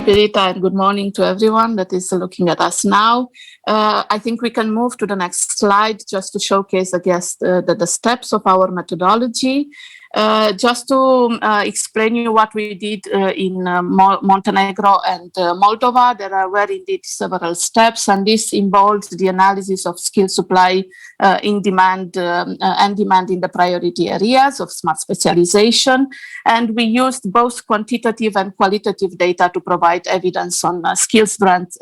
Birita, and good morning to everyone that is looking at us now. I think we can move to the next slide just to showcase, I guess, the steps of our methodology. Just to explain you what we did in Montenegro and Moldova, there were indeed several steps, and this involved the analysis of skill supply in demand and demand in the priority areas of smart specialization. And we used both quantitative and qualitative data to provide evidence on skills strengths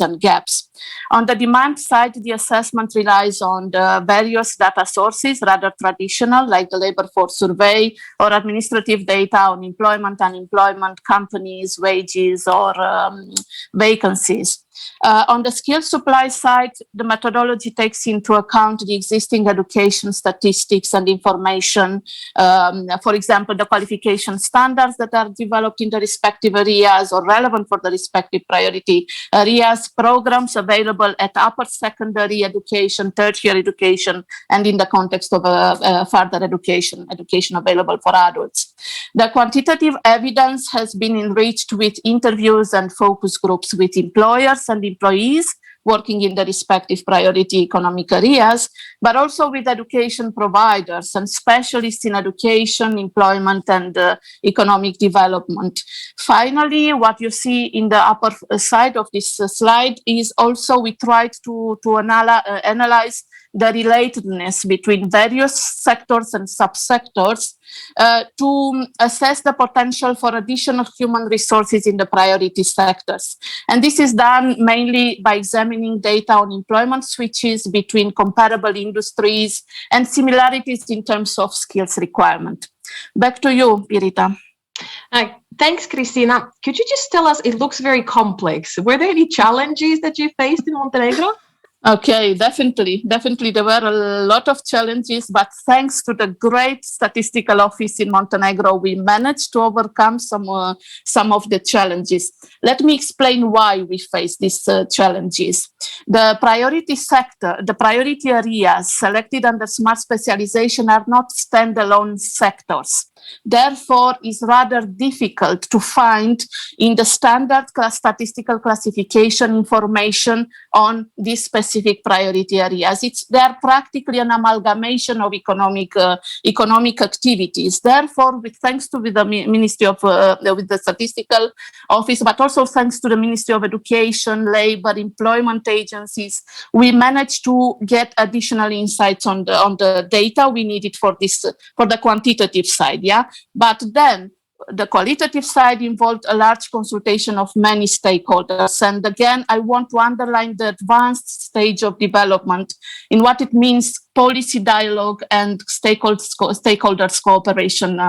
and gaps. On the demand side, the assessment relies on the various data sources, rather traditional, like the labor force survey or administrative data on employment, unemployment, companies, wages, or vacancies. On the skill supply side, the methodology takes into account the existing education statistics and information, for example, the qualification standards that are developed in the respective areas or relevant for the respective priority areas, programs available at upper secondary education, tertiary education, and in the context of further education available for adults. The quantitative evidence has been enriched with interviews and focus groups with employers and employees working in the respective priority economic areas, but also with education providers and specialists in education, employment, and economic development. Finally, what you see in the upper side of this slide is also we tried to analyze the relatedness between various sectors and subsectors to assess the potential for additional human resources in the priority sectors. And this is done mainly by examining data on employment switches between comparable industries and similarities in terms of skills requirement. Back to you, Birita. Thanks, Cristina. Could you just tell us, it looks very complex. Were there any challenges that you faced in Montenegro? Okay, definitely. There were a lot of challenges, but thanks to the great statistical office in Montenegro, we managed to overcome some of the challenges. Let me explain why we face these challenges. The priority sector, the priority areas selected under smart specialization are not standalone sectors. Therefore, it's rather difficult to find in the standard statistical classification information on these specific priority areas. They are practically an amalgamation of economic activities. Therefore, thanks to the Ministry of with the Statistical Office, but also thanks to the Ministry of Education, Labor, Employment agencies, we managed to get additional insights on the data we needed for the quantitative side. Yeah, but then the qualitative side involved a large consultation of many stakeholders. And again, I want to underline the advanced stage of development in what it means policy dialogue and stakeholders cooperation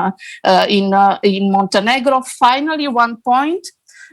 in Montenegro. Finally, one point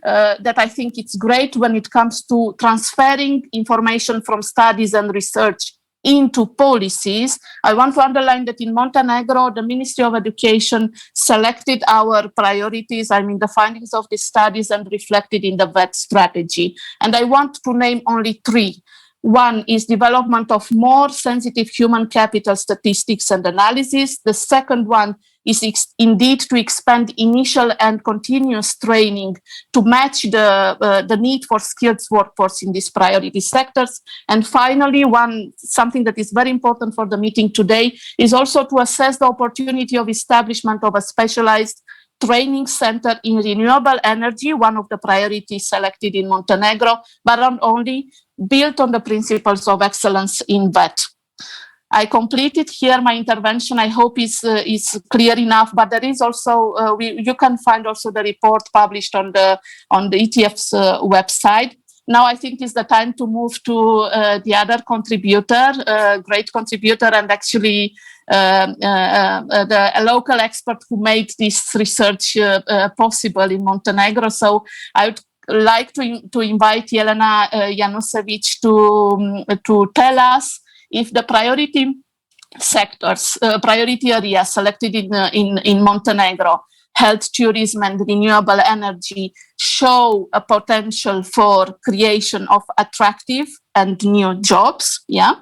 that I think it's great when it comes to transferring information from studies and research into policies. I want to underline that in Montenegro, the Ministry of Education selected our priorities, the findings of the studies, and reflected in the VET strategy. And I want to name only three. One is development of more sensitive human capital statistics and analysis. The second one is indeed to expand initial and continuous training to match the need for skilled workforce in these priority sectors. And finally, something that is very important for the meeting today is also to assess the opportunity of establishment of a specialized training center in renewable energy, one of the priorities selected in Montenegro, but not only, built on the principles of excellence in VET. I completed here my intervention. I hope is clear enough, but there is also, you can find also the report published on the ETF's website. Now I think is the time to move to the other contributor, great contributor, and actually a local expert who made this research possible in Montenegro. So I would like to invite JELENA JANJUSEVIC to tell us if the priority sectors, priority areas selected in Montenegro, health, tourism, and renewable energy, show a potential for creation of attractive and new jobs. Yeah,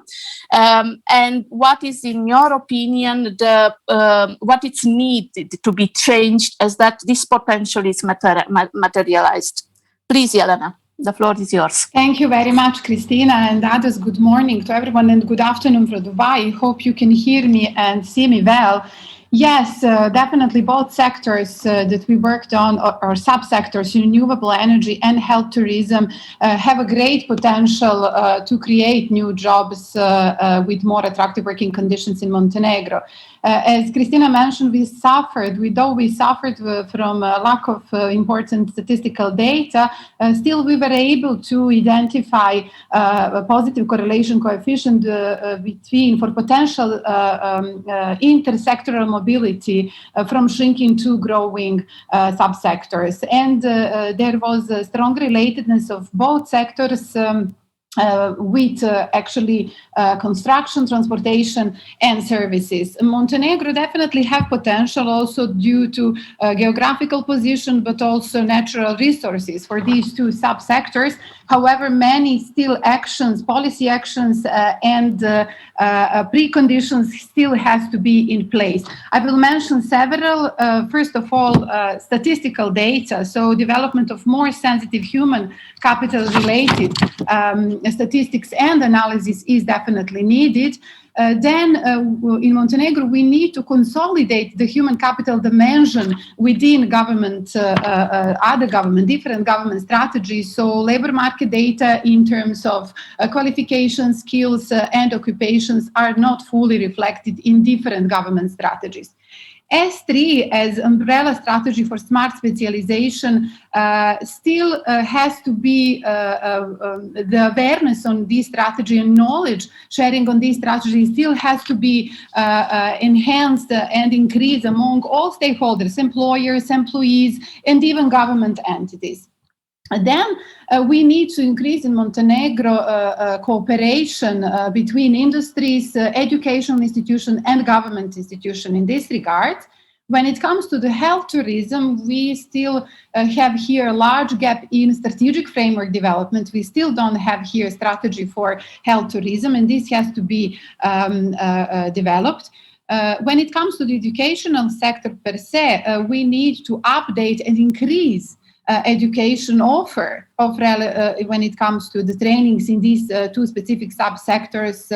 and what is, in your opinion, what is needed to be changed as that this potential is materialized? Please, Jelena, the floor is yours. Thank you very much, Cristina, and others. Good morning to everyone and good afternoon from Dubai. Hope you can hear me and see me well. Yes, definitely both sectors that we worked on, or subsectors, renewable energy and health tourism, have a great potential to create new jobs with more attractive working conditions in Montenegro. As Cristina mentioned, we suffered from a lack of important statistical data, still we were able to identify a positive correlation coefficient for potential intersectoral mobility from shrinking to growing subsectors. And there was a strong relatedness of both sectors with actually construction, transportation, and services. Montenegro definitely have potential also due to geographical position, but also natural resources for these two subsectors. However, many still actions, policy actions, and preconditions still has to be in place. I will mention several. First of all, statistical data. So development of more sensitive human capital related statistics and analysis is definitely needed. Then in Montenegro, we need to consolidate the human capital dimension within government, different government strategies. So labor market data in terms of qualifications, skills, and occupations are not fully reflected in different government strategies. S3 as umbrella strategy for smart specialization still has to be the awareness on this strategy and knowledge sharing on this strategy still has to be enhanced and increased among all stakeholders, employers, employees, and even government entities. Then we need to increase in Montenegro cooperation between industries, educational institutions, and government institutions in this regard. When it comes to the health tourism, we still have here a large gap in strategic framework development. We still don't have here a strategy for health tourism, and this has to be developed. When it comes to the educational sector per se, we need to update and increase education offer when it comes to the trainings in these two specific subsectors,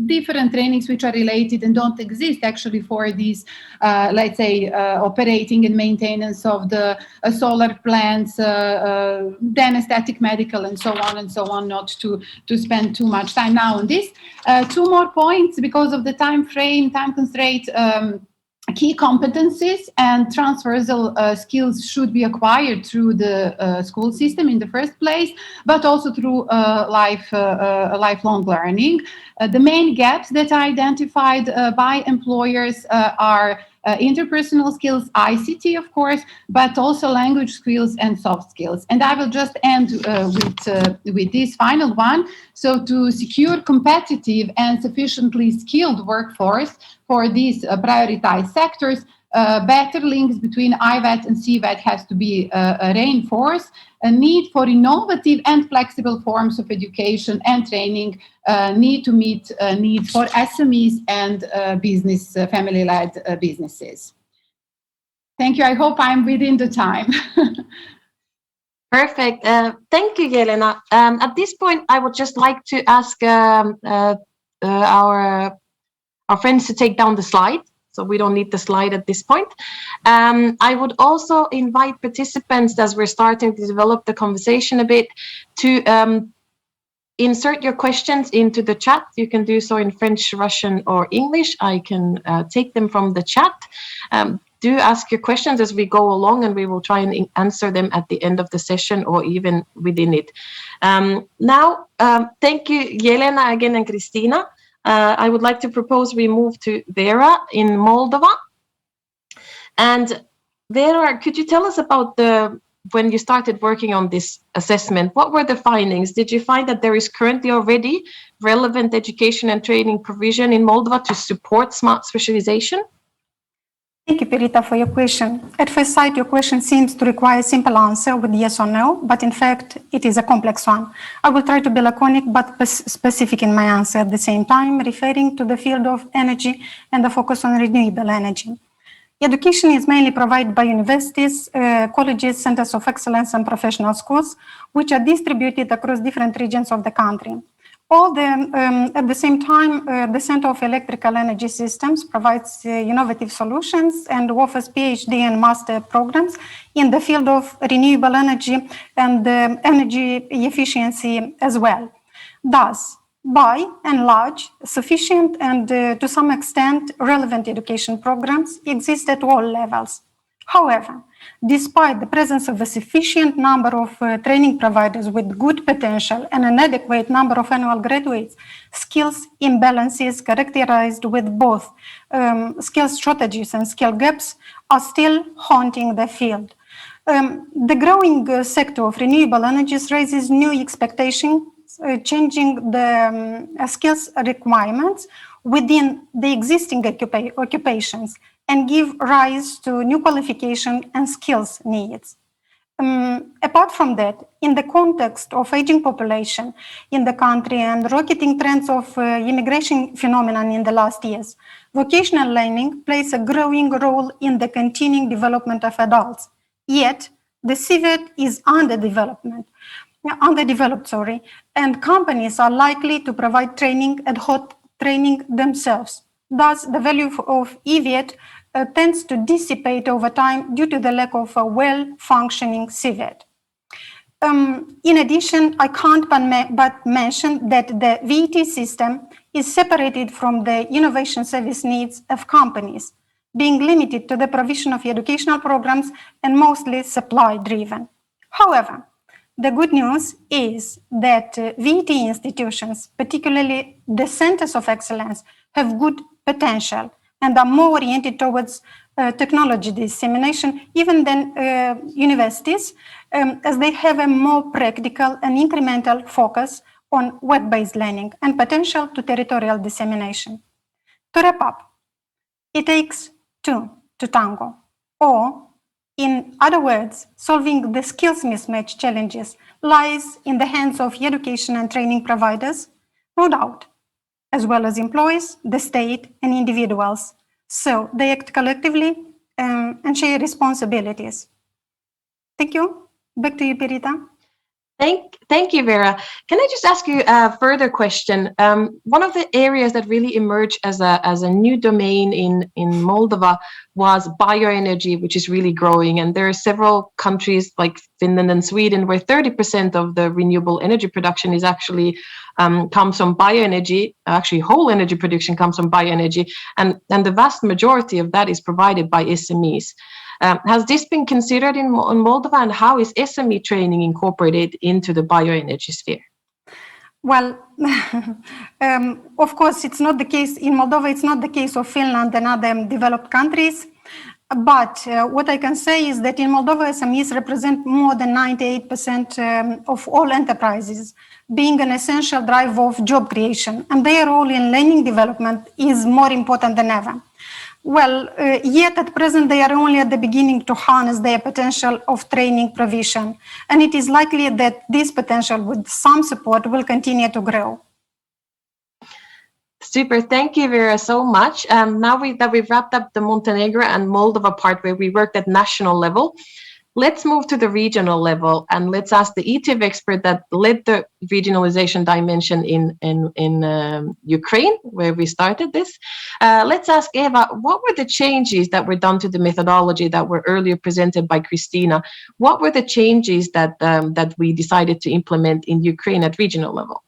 different trainings which are related and don't exist actually for these, let's say, operating and maintenance of the solar plants, then aesthetic medical and so on, not to spend too much time now on this. Two more points because of the time constraint. Key competencies and transversal skills should be acquired through the school system in the first place, but also through lifelong learning. The main gaps that are identified by employers are interpersonal skills, ICT, of course, but also language skills and soft skills. And I will just end with this final one. So to secure competitive and sufficiently skilled workforce for these prioritized sectors, better links between IVET and CVET has to be reinforced. A need for innovative and flexible forms of education and training need to meet needs for SMEs and family-led businesses. Thank you. I hope I'm within the time. Perfect. Thank you, Jelena. At this point, I would just like to ask our friends to take down the slide. So we don't need the slide at this point. I would also invite participants, as we're starting to develop the conversation a bit, to insert your questions into the chat. You can do so in French, Russian, or English. I can take them from the chat. Do ask your questions as we go along, and we will try and answer them at the end of the session or even within it. Now, thank you, Jelena, again, and Cristina. I would like to propose we move to Vera in Moldova. And Vera, could you tell us about when you started working on this assessment? What were the findings? Did you find that there is currently already relevant education and training provision in Moldova to support smart specialization? Thank you, Perita, for your question. At first sight, your question seems to require a simple answer with yes or no, but in fact, it is a complex one. I will try to be laconic but specific in my answer at the same time, referring to the field of energy and the focus on renewable energy. Education is mainly provided by universities, colleges, centers of excellence, and professional schools, which are distributed across different regions of the country. At the same time, the Center of Electrical Energy Systems provides innovative solutions and offers PhD and master programs in the field of renewable energy and energy efficiency as well. Thus, by and large, sufficient and to some extent relevant education programs exist at all levels. However, despite the presence of a sufficient number of training providers with good potential and an adequate number of annual graduates, skills imbalances characterized with both skills shortages and skill gaps are still haunting the field. The growing sector of renewable energies raises new expectations, changing the skills requirements within the existing occupations and give rise to new qualification and skills needs. Apart from that, in the context of aging population in the country and rocketing trends of immigration phenomenon in the last years, vocational learning plays a growing role in the continuing development of adults. Yet, the CVET is underdeveloped, and companies are likely to provide training ad hoc training themselves. Thus, the value of EVET tends to dissipate over time due to the lack of a well-functioning CVET. In addition, I can't but mention that the VET system is separated from the innovation service needs of companies, being limited to the provision of educational programs and mostly supply-driven. However, the good news is that VET institutions, particularly the centers of excellence, have good potential and are more oriented towards technology dissemination even than universities, as they have a more practical and incremental focus on web-based learning and potential to territorial dissemination. To wrap up, it takes two to tango, or in other words, solving the skills mismatch challenges lies in the hands of education and training providers, no doubt, as well as employees, the state, and individuals. So they act collectively and share responsibilities. Thank you. Back to you, Pirita. Thank you, Vera. Can I just ask you a further question? One of the areas that really emerged as a new domain in Moldova was bioenergy, which is really growing. And there are several countries like Finland and Sweden where 30% of the renewable energy production is actually comes from bioenergy. Actually, whole energy production comes from bioenergy, and the vast majority of that is provided by SMEs. Has this been considered in Moldova, and how is SME training incorporated into the bioenergy sphere? Well, of course, it's not the case in Moldova. It's not the case of Finland and other developed countries. But what I can say is that in Moldova, SMEs represent more than 98% of all enterprises, being an essential driver of job creation, and their role in learning development is more important than ever. Well, yet at present, they are only at the beginning to harness their potential of training provision. And it is likely that this potential, with some support, will continue to grow. Super, thank you, Vera, so much. Now that we've wrapped up the Montenegro and Moldova part where we worked at national level, let's move to the regional level, and let's ask the ETF expert that led the regionalization dimension in Ukraine, where we started this. Let's ask Eva, what were the changes that were done to the methodology that were earlier presented by CRISTINA? What were the changes that we decided to implement in Ukraine at regional level?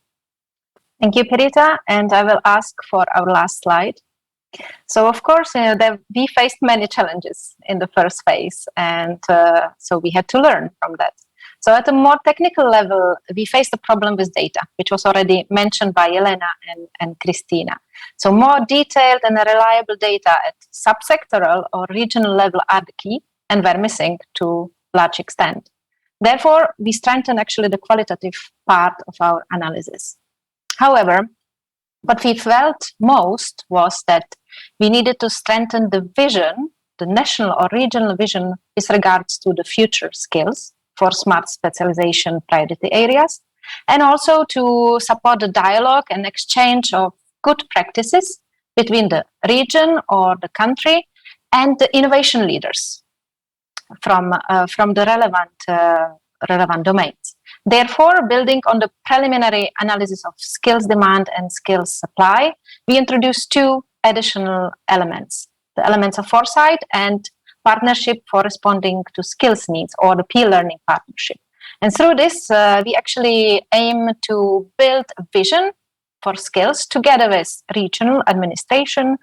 Thank you, Pirita, and I will ask for our last slide. So, of course, we faced many challenges in the first phase, and so we had to learn from that. So at a more technical level, we faced a problem with data, which was already mentioned by Jelena and CRISTINA. So more detailed and reliable data at subsectoral or regional level are the key and were missing to a large extent. Therefore, we strengthened actually the qualitative part of our analysis. However, what we felt most was that we needed to strengthen the vision, the national or regional vision with regards to the future skills for smart specialization priority areas, and also to support the dialogue and exchange of good practices between the region or the country and the innovation leaders from the relevant domains. Therefore, building on the preliminary analysis of skills demand and skills supply, we introduced two additional elements: the elements of foresight and partnership for responding to skills needs, or the peer learning partnership. And through this, we actually aim to build a vision for skills together with regional administration,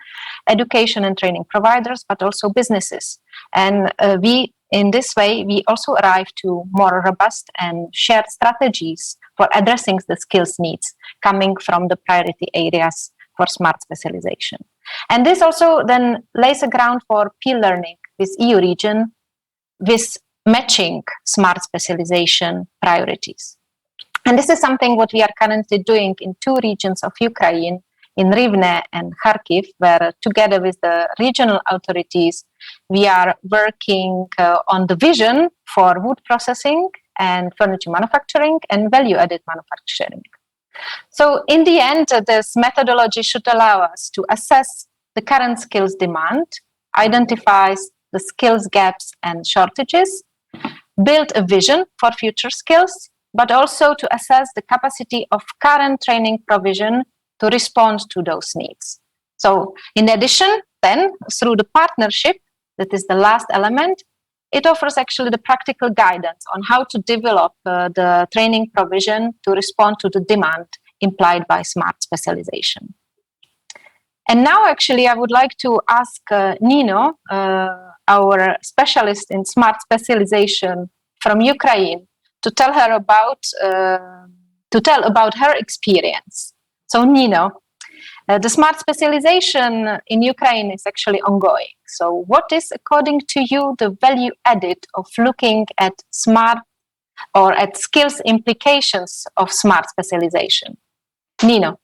education and training providers, but also businesses. And in this way, we also arrive to more robust and shared strategies for addressing the skills needs coming from the priority areas for smart specialization. And this also then lays a ground for peer learning with EU region with matching smart specialization priorities. And this is something what we are currently doing in two regions of Ukraine, in Rivne and Kharkiv, where together with the regional authorities, we are working on the vision for wood processing and furniture manufacturing and value-added manufacturing. So in the end, this methodology should allow us to assess the current skills demand, identify the skills gaps and shortages, build a vision for future skills, but also to assess the capacity of current training provision to respond to those needs. So in addition, then, through the partnership, that is the last element, it offers actually the practical guidance on how to develop the training provision to respond to the demand implied by smart specialization. And now actually I would like to ask NINO, our specialist in smart specialization from Ukraine, to tell about her experience. So NINO, the smart specialization in Ukraine is actually ongoing. So what is, according to you, the value added of looking at smart or at skills implications of smart specialization? NINO.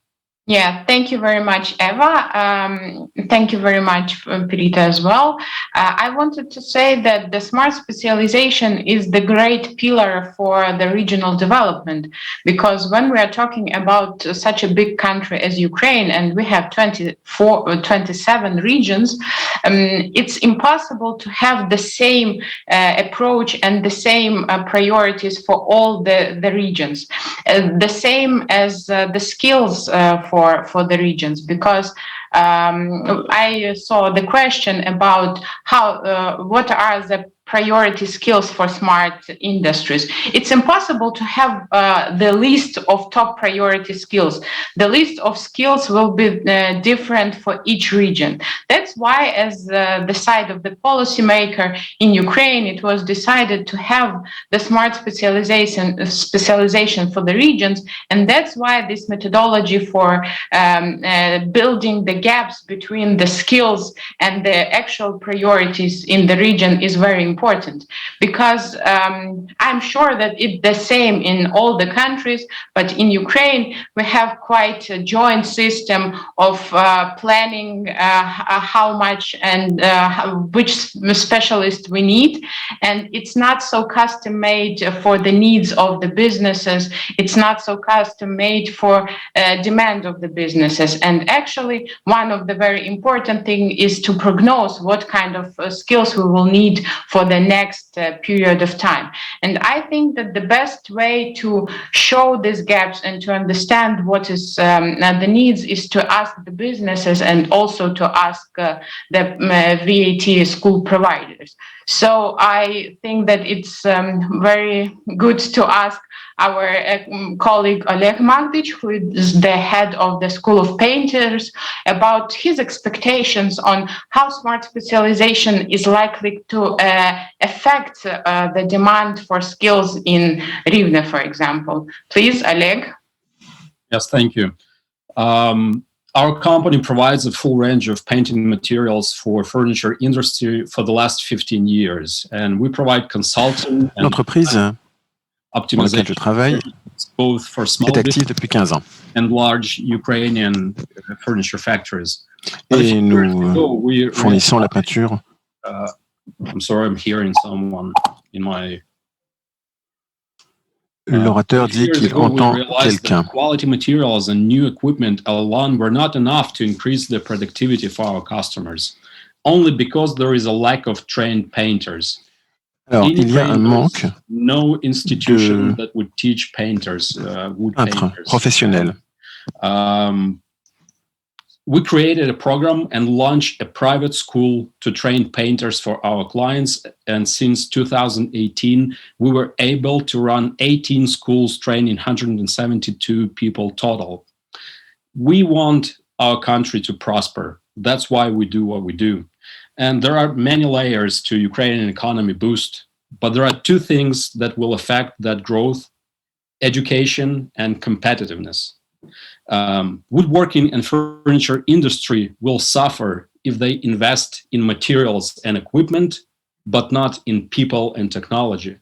Yeah, thank you very much, Eva. Thank you very much, Perita, as well. I wanted to say that the smart specialization is the great pillar for the regional development, because when we are talking about such a big country as Ukraine, and we have 27 regions, it's impossible to have the same approach and the same priorities for all the regions. The same as the skills for the regions, because I saw the question about what are the priority skills for smart industries. It's impossible to have the list of top priority skills. The list of skills will be different for each region. That's why, as the side of the policymaker in Ukraine, it was decided to have the smart specialization for the regions, and that's why this methodology for building the gaps between the skills and the actual priorities in the region is very important, because I'm sure that it's the same in all the countries, but in Ukraine we have quite a joint system of planning how much and which specialist we need, and it's not so custom made for the needs of the businesses. It's not so custom made for demand of the businesses. And actually, one of the very important thing is to prognose what kind of skills we will need for the next period of time. And I think that the best way to show these gaps and to understand what is the needs is to ask the businesses and also to ask the VAT school providers. So I think that it's very good to ask our colleague OLEG MAGDACH, who is the head of the School of Painters, about his expectations on how smart specialization is likely to affect the demand for skills in Rivne, for example. Please, Oleg. Yes, thank you. Our company provides a full range of painting materials for furniture industry for the last 15 years, and we provide consulting and pour laquelle je travaille both for small est active depuis 15 ans. And large Ukrainian furniture factories. Et nous fournissons la peinture. I'm sorry, I'm hearing someone in my. L'orateur dit qu'il entend quelqu'un. Quality materials and new equipment alone were not enough to increase the productivity for our customers. only because there is a lack of trained painters. Alors, il y a un manque no institution that would teach painters, wood painters. Professionnels. We created a program and launched a private school to train painters for our clients. And since 2018, we were able to run 18 schools training 172 people total. We want our country to prosper. That's why we do what we do. And there are many layers to Ukrainian economy boost, but there are two things that will affect that growth: education and competitiveness. Woodworking and furniture industry will suffer if they invest in materials and equipment, but not in people and technology.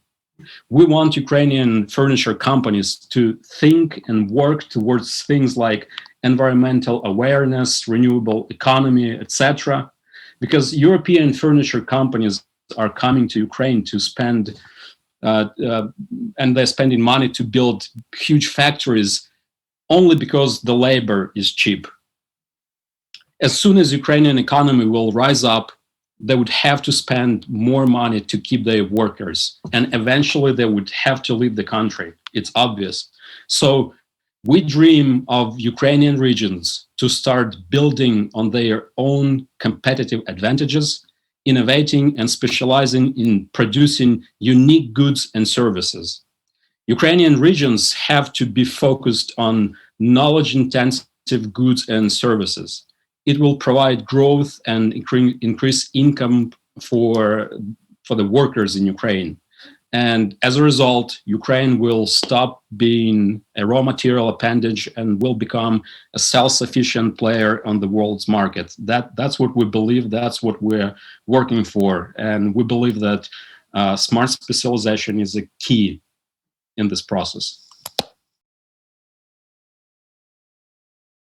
We want Ukrainian furniture companies to think and work towards things like environmental awareness, renewable economy, etc. Because European furniture companies are coming to Ukraine to spend, and they're spending money to build huge factories only because the labor is cheap. As soon as Ukrainian economy will rise up, they would have to spend more money to keep their workers, and eventually they would have to leave the country. It's obvious. So we dream of Ukrainian regions to start building on their own competitive advantages, innovating and specializing in producing unique goods and services. Ukrainian regions have to be focused on knowledge-intensive goods and services. It will provide growth and increase income for the workers in Ukraine. And as a result, Ukraine will stop being a raw material appendage and will become a self-sufficient player on the world's market. That's what we believe. That's what we're working for. And we believe that smart specialization is a key in this process.